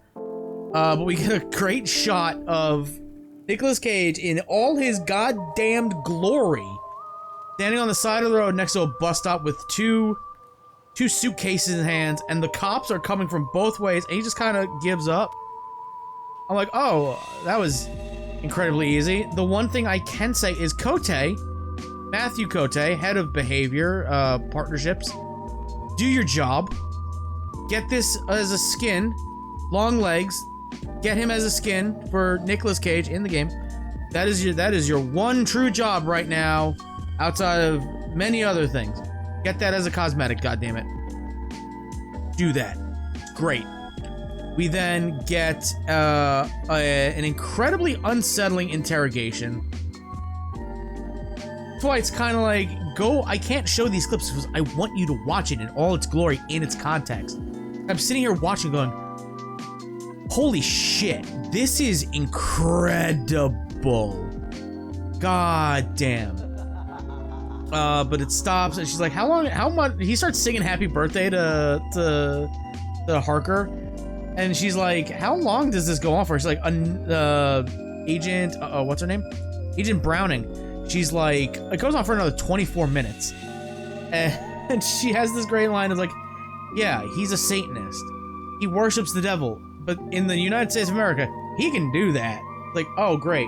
But we get a great shot of Nicolas Cage in all his goddamned glory, standing on the side of the road next to a bus stop with two suitcases in hands, and the cops are coming from both ways, and he just kind of gives up. I'm like, oh, that was incredibly easy. The one thing I can say is Cote, Matthew Cote, head of behavior partnerships, do your job. Get this as a skin, Longlegs. Get him as a skin for Nicolas Cage in the game. That is your one true job right now, outside of many other things. Get that as a cosmetic, goddammit. Do that. Great. We then get an incredibly unsettling interrogation. That's why it's kind of like, I can't show these clips because I want you to watch it in all its glory, in its context. I'm sitting here watching going, holy shit, this is incredible. God damn. But it stops, and she's like, how much? He starts singing happy birthday to Harker. And she's like, how long does this go on for? She's like, Agent, what's her name? Agent Browning. She's like, it goes on for another 24 minutes. And she has this great line of like, yeah, he's a Satanist. He worships the devil. But in the United States of America, he can do that. Like, oh, great.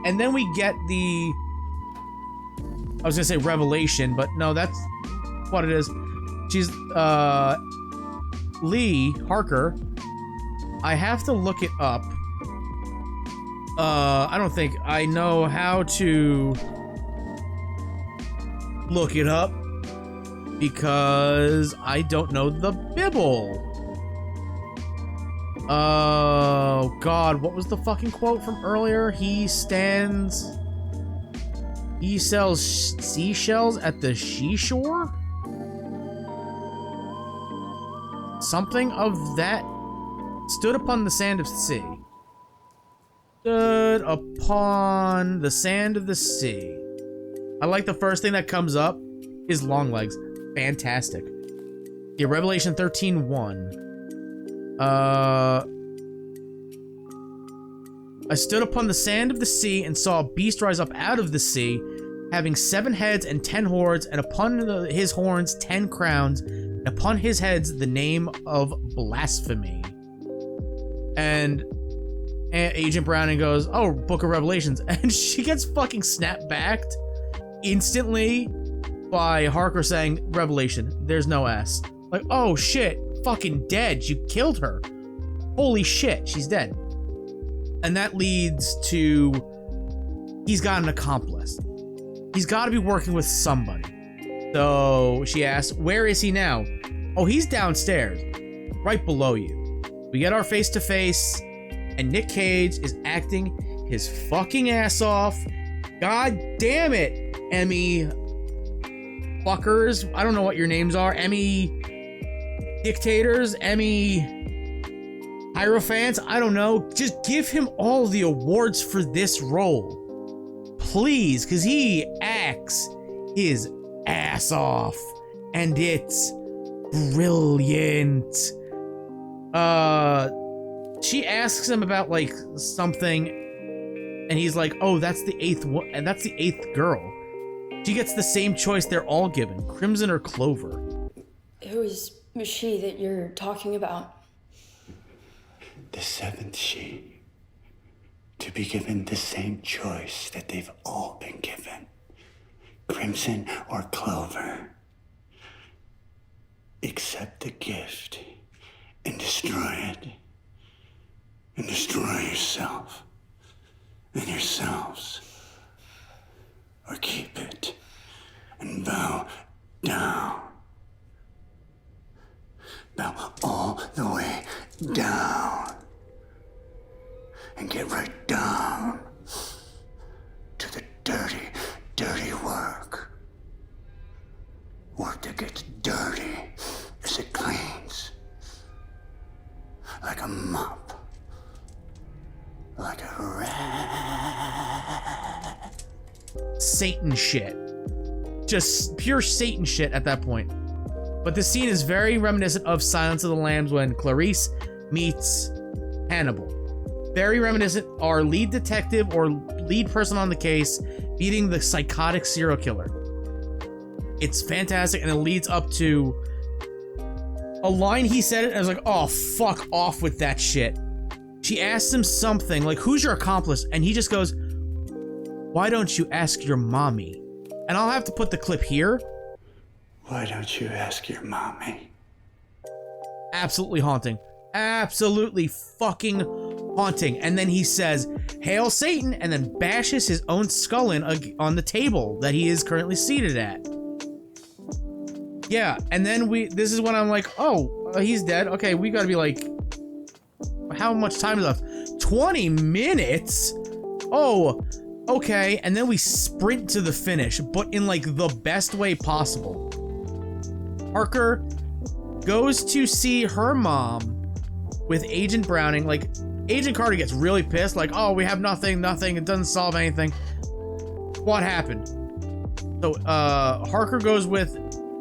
And then we get the, I was gonna say revelation, but no, that's what it is. She's, Lee Harker. I have to look it up. I don't think I know how to look it up because I don't know the Bible. Oh God, what was the fucking quote from earlier? He sells seashells at the seashore? Something of that. Stood upon the sand of the sea. Stood upon the sand of the sea. I like the first thing that comes up is Longlegs. Fantastic. Yeah, Revelation 13:1. I stood upon the sand of the sea and saw a beast rise up out of the sea, having 7 heads and 10 horns, and upon his horns 10 crowns, and upon his heads the name of blasphemy. And Agent Browning goes, oh, Book of Revelations. And she gets fucking snapbacked instantly by Harker saying, Revelation, there's no S. Like, oh shit, fucking dead. You killed her. Holy shit, she's dead. And that leads to, he's got an accomplice. He's got to be working with somebody. So she asks, where is he now? Oh, he's downstairs, right below you. We get our face-to-face, and Nick Cage is acting his fucking ass off. God damn it, Emmy fuckers. I don't know what your names are. Emmy dictators, Emmy hierophants. I don't know. Just give him all the awards for this role. Please, because he acts his ass off. And it's brilliant. She asks him about like something, and he's like, "Oh, that's the 8th girl." She gets the same choice they're all given: Crimson or Clover. Who is she that you're talking about? the seventh she to be given the same choice that they've all been given, crimson or clover. Accept the gift and destroy it, and destroy yourself and yourselves, or keep it and bow down. Bow all the way down and get right down to the dirty, dirty work. Work that gets dirty as it cleans. Like a mop. Like a rat. Satan shit. Just pure Satan shit at that point. But the scene is very reminiscent of Silence of the Lambs when Clarice meets Hannibal. Very reminiscent. Our lead detective or lead person on the case meeting the psychotic serial killer. It's fantastic, and it leads up to a line he said it, and I was like, oh, fuck off with that shit. She asks him something, like, who's your accomplice? And he just goes, why don't you ask your mommy? And I'll have to put the clip here. Why don't you ask your mommy? Absolutely haunting. Absolutely fucking haunting. And then he says, hail Satan, and then bashes his own skull in on the table that he is currently seated at. Yeah, and then this is when I'm like, oh, he's dead. Okay, we gotta be like, how much time is left? 20 minutes? Oh, okay. And then we sprint to the finish, but in like the best way possible. Harker goes to see her mom with Agent Browning. Like, Agent Carter gets really pissed, like, oh, we have nothing, it doesn't solve anything. What happened? So, Harker goes with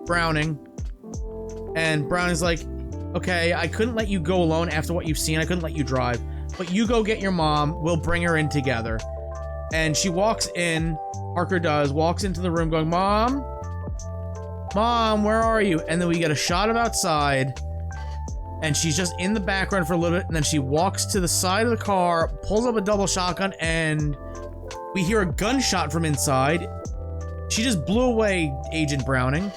Browning, and Browning's like, okay, I couldn't let you go alone after what you've seen, I couldn't let you drive, but you go get your mom, we'll bring her in together. And she walks in, Harker walks into the room going, Mom, where are you? And then we get a shot of outside, and she's just in the background for a little bit, and then she walks to the side of the car, pulls up a double shotgun, and we hear a gunshot from inside. She just blew away Agent Browning.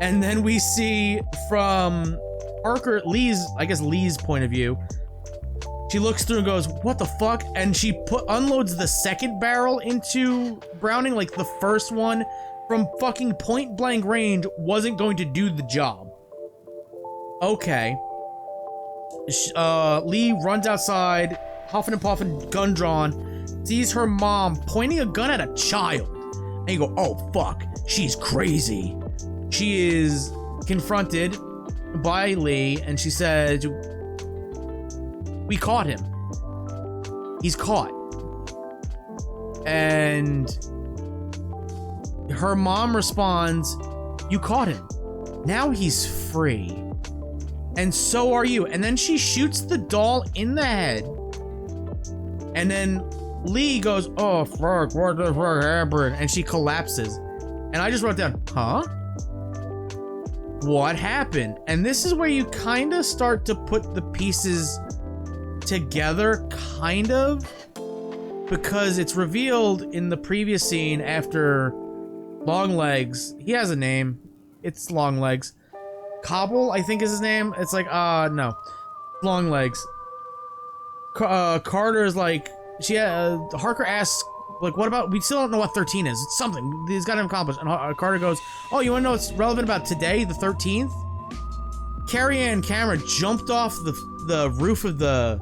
And then we see from Lee's point of view, she looks through and goes, what the fuck? And she unloads the second barrel into Browning, like the first one from fucking point blank range wasn't going to do the job. Okay. Lee runs outside, huffing and puffing, gun drawn, sees her mom pointing a gun at a child. And you go, oh fuck, she's crazy. She is confronted by Lee, and she says, we caught him. He's caught. And her mom responds, you caught him. Now he's free. And so are you. And then she shoots the doll in the head. And then Lee goes, oh, fuck, what the fuck happened? And she collapses. And I just wrote down, huh? What happened? And this is where you kind of start to put the pieces together, kind of. Because it's revealed in the previous scene after Longlegs. He has a name. It's Longlegs. Cobble, I think is his name. It's like, no. Longlegs. Carter is like, Harker asks, like, what about, we still don't know what 13 is. It's something. He's got to accomplish. And Carter goes, oh, you want to know what's relevant about today, the 13th? Carrie Ann Cameron jumped off the roof of the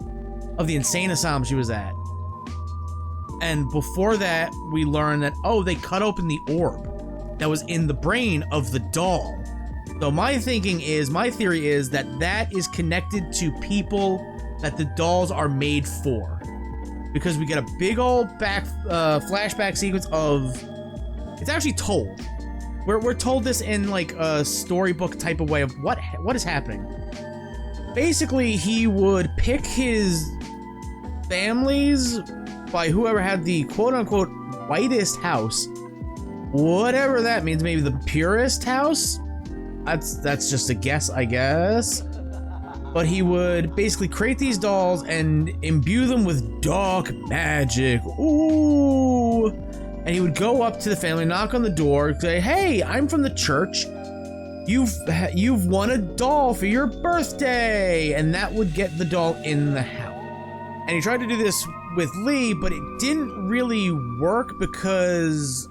insane asylum she was at. And before that, we learned that, oh, they cut open the orb that was in the brain of the doll. So my theory is that is connected to people that the dolls are made for. Because we get a big old flashback sequence of, it's actually told. We're told this in like a storybook type of way of what is happening. Basically, he would pick his families by whoever had the quote-unquote whitest house. Whatever that means, maybe the purest house? That's just a guess, I guess. but he would basically create these dolls and imbue them with dark magic. Ooh. And he would go up to the family, knock on the door, say, "Hey, I'm from the church. You've won a doll for your birthday." And that would get the doll in the house. And he tried to do this with Lee, but it didn't really work because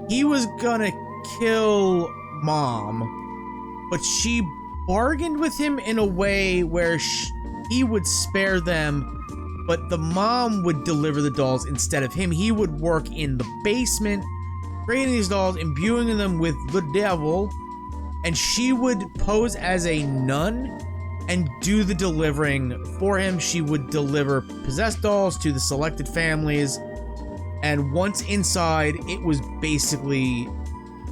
he was gonna kill Mom, but she bargained with him in a way where he would spare them, but the mom would deliver the dolls instead of him. He would work in the basement, creating these dolls, imbuing them with the devil, and she would pose as a nun and do the delivering for him. She would deliver possessed dolls to the selected families, and once inside, it was basically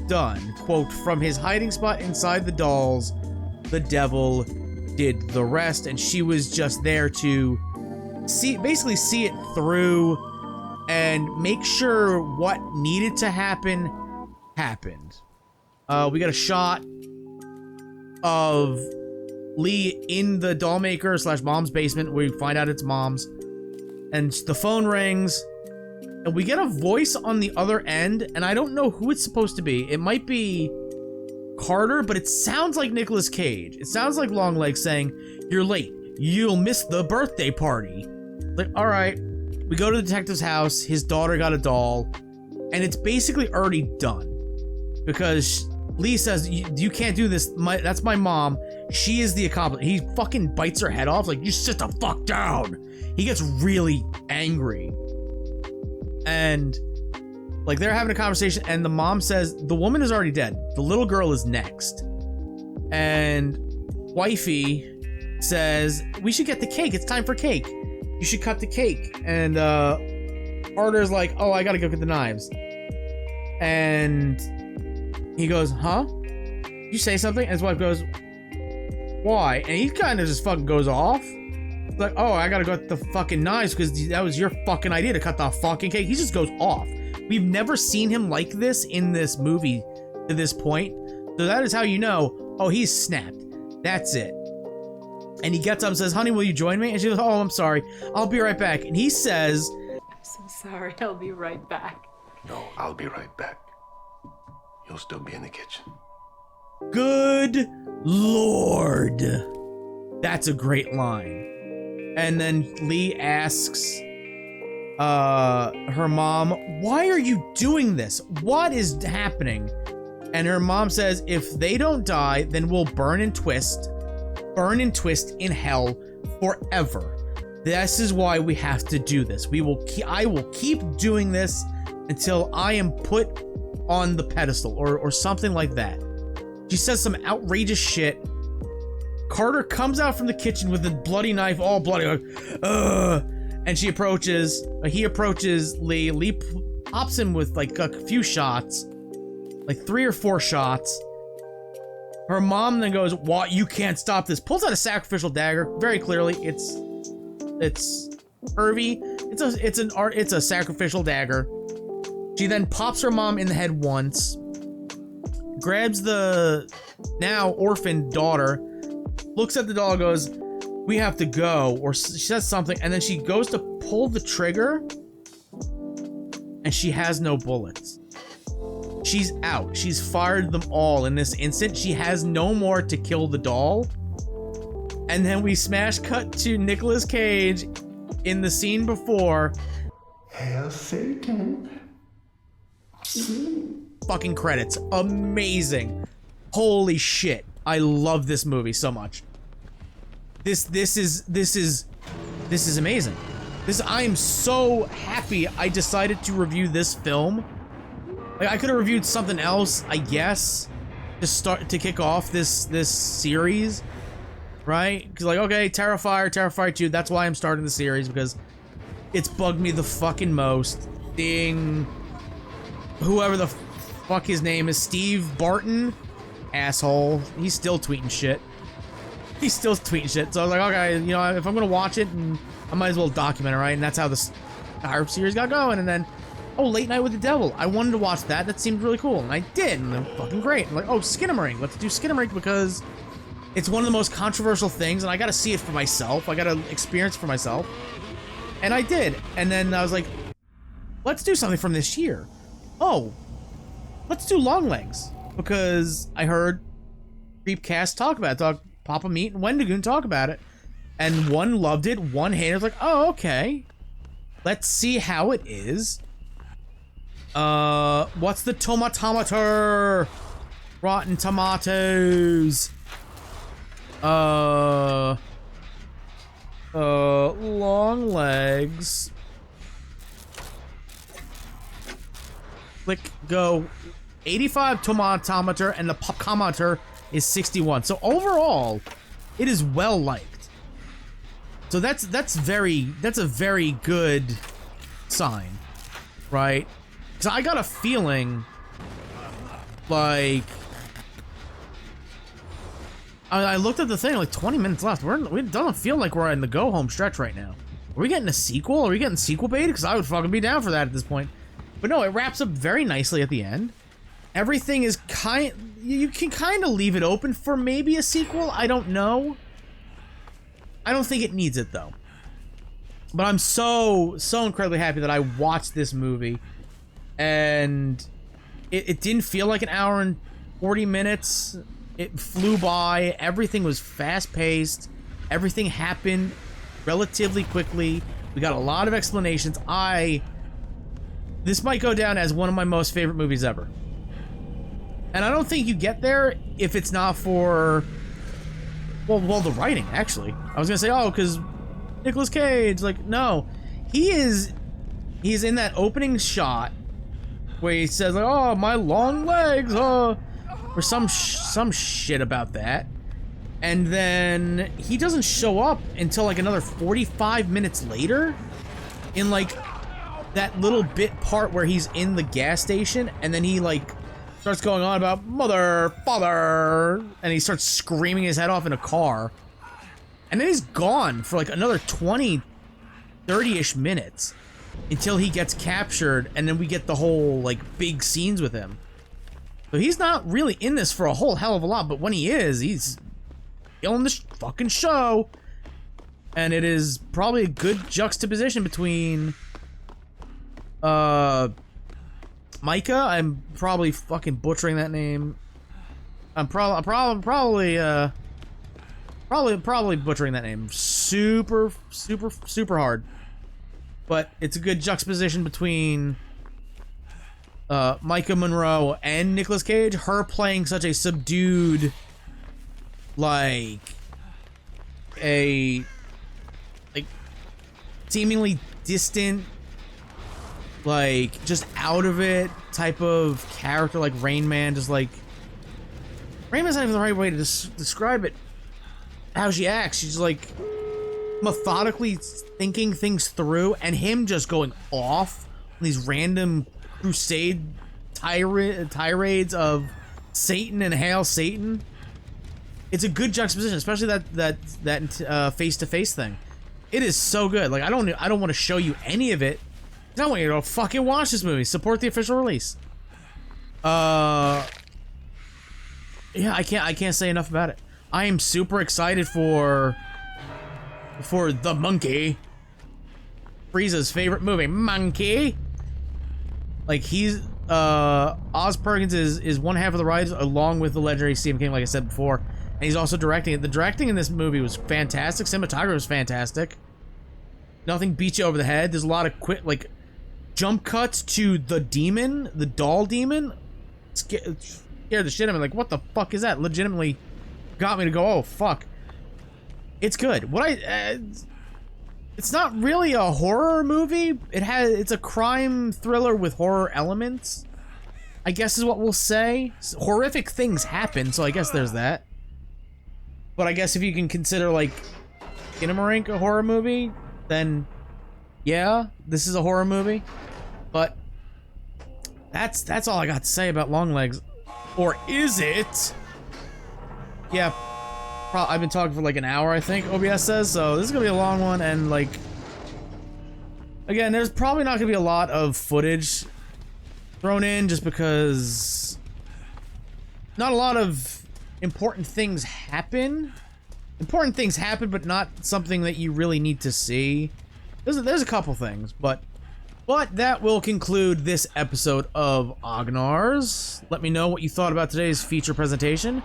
done. Quote, "From his hiding spot inside the dolls, the devil did the rest," and she was just there to basically see it through and make sure what needed to happen happened. We got a shot of Lee in the doll maker / mom's basement where we find out it's Mom's, and the phone rings and we get a voice on the other end, and I don't know who it's supposed to be. It might be Carter, but it sounds like Nicolas Cage. It sounds like Longlegs saying, "You're late. You'll miss the birthday party." Like, all right. We go to the detective's house. His daughter got a doll, and it's basically already done because Lee says, "You can't do this. That's my mom. She is the accomplice." He fucking bites her head off. Like, "You sit the fuck down." He gets really angry. And like they're having a conversation, and the mom says the woman is already dead. The little girl is next. And wifey says, "We should get the cake. It's time for cake. You should cut the cake." And Carter's like, "Oh, I gotta go get the knives." And he goes, "Huh? You say something?" And his wife goes, "Why?" And he kind of just fucking goes off. Like, "Oh, I gotta go get the fucking knives because that was your fucking idea to cut the fucking cake." He just goes off. We've never seen him like this in this movie to this point. So that is how you know, oh, he's snapped. That's it. And he gets up and says, "Honey, will you join me?" And she goes, "Oh, I'm sorry. I'll be right back." And he says, "I'm so sorry. I'll be right back." "No, I'll be right back. You'll still be in the kitchen." Good Lord. That's a great line. And then Lee asks her mom, "Why are you doing this? What is happening?" And her mom says, "If they don't die, then we'll burn and twist in hell forever. This is why we have to do this. I will keep doing this until I am put on the pedestal," or something like that. She says some outrageous shit. Carter comes out from the kitchen with a bloody knife, all bloody, like, and he approaches Lee. Lee pops him with like a few shots, like 3 or 4 shots. Her mom then goes, "What? You can't stop this." Pulls out a sacrificial dagger. Very clearly, it's curvy. It's a sacrificial dagger. She then pops her mom in the head once, grabs the now orphaned daughter, looks at the doll, goes, "We have to go," or she says something, and then she goes to pull the trigger, and she has no bullets. She's out. She's fired them all in this instant. She has no more to kill the doll. And then we smash cut to Nicolas Cage in the scene before. Hail Satan. Fucking credits. Amazing. Holy shit. I love this movie so much. This is amazing. I am so happy I decided to review this film. Like, I could have reviewed something else, I guess, to kick off this series, right? Because, like, okay, Terrifier 2, that's why I'm starting the series, because it's bugged me the fucking most. Ding. Whoever the fuck his name is, Steve Barton, asshole. He's still tweeting shit. So I was like, okay, you know, if I'm gonna watch it, and I might as well document it, right? And that's how this entire series got going. And then, oh, Late Night with the Devil. I wanted to watch that. That seemed really cool, and I did, and they're fucking great. I'm like, oh, Skinamarink. Let's do Skinamarink because It's one of the most controversial things, and I gotta see it for myself. I gotta experience it for myself. And I did. And then I was like, let's do something from this year. Oh, let's do Longlegs. Because I heard Creepcast talk about it. Papa Meat and Wendigoon talk about it. And one loved it, one hated it. I was like, oh, okay. Let's see how it is. What's the tomatometer? Rotten Tomatoes. Longlegs. Click, go. 85 tomatometer, and the popcometer is 61. So overall, it is well liked. So that's a very good sign, right? Because I got a feeling like I looked at the thing like 20 minutes left. We doesn't feel like we're in the go home stretch right now. Are we getting a sequel? Are we getting sequel bait? Because I would fucking be down for that at this point. But no, it wraps up very nicely at the end. Everything is you can kind of leave it open for maybe a sequel. I don't know. I don't think it needs it though. But I'm so incredibly happy that I watched this movie, and it didn't feel like an hour and 40 minutes. It flew by. Everything was fast-paced. Everything happened relatively quickly. We got a lot of explanations. This might go down as one of my most favorite movies ever. And I don't think you get there if it's not for well, the writing, actually. I was gonna say, oh, because Nicolas Cage, like, no. He's in that opening shot where he says, like, oh, my long legs, or some shit about that. And then he doesn't show up until like another 45 minutes later in like that little bit part where he's in the gas station, and then he like starts going on about mother, father, and he starts screaming his head off in a car. And then he's gone for like another 20, 30-ish minutes until he gets captured, and then we get the whole like big scenes with him. So he's not really in this for a whole hell of a lot, but when he is, he's killing the fucking show. And it is probably a good juxtaposition between Micah. I'm probably fucking butchering that name. I'm probably butchering that name super hard. But it's a good juxtaposition between Micah Monroe and Nicolas Cage. Her playing such a subdued, like seemingly distant, like just out of it type of character, like Rain Man. Just like Rain Man's not even the right way to describe it. How she acts, she's like methodically thinking things through, and him just going off on these random crusade tirades of Satan and Hail Satan. It's a good juxtaposition, especially that face-to-face thing. It is so good. Like I don't want to show you any of it. I want you to fucking watch this movie. Support the official release. Yeah, I can't say enough about it. I am super excited for The Monkey. Frieza's favorite movie, Monkey. Like he's Oz Perkins is one half of the rides, along with the legendary Stephen King, like I said before, and he's also directing it. The directing in this movie was fantastic. Cinematography was fantastic. Nothing beats you over the head. There's a lot of quick like jump cuts to the demon, the doll demon. Scared the shit out of me. Like, what the fuck is that? Legitimately got me to go, oh fuck. It's good. It's not really a horror movie. It's a crime thriller with horror elements, I guess is what we'll say. Horrific things happen, so I guess there's that. But I guess if you can consider like Skinamarink a horror movie, then yeah, this is a horror movie. But that's all I got to say about Longlegs. Or is it? Yeah, I've been talking for like an hour, I think OBS says, so this is gonna be a long one. And like, again, there's probably not gonna be a lot of footage thrown in, just because not a lot of important things happen. Important things happen, but not something that you really need to see. There's a couple things, but that will conclude this episode of Ognars. Let me know what you thought about today's feature presentation.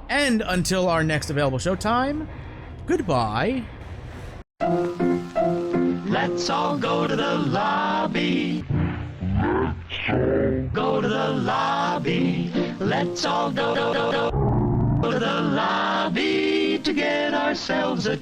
And until our next available showtime, goodbye. Let's all go to the lobby. Go to the lobby. Let's all go to the lobby to get ourselves a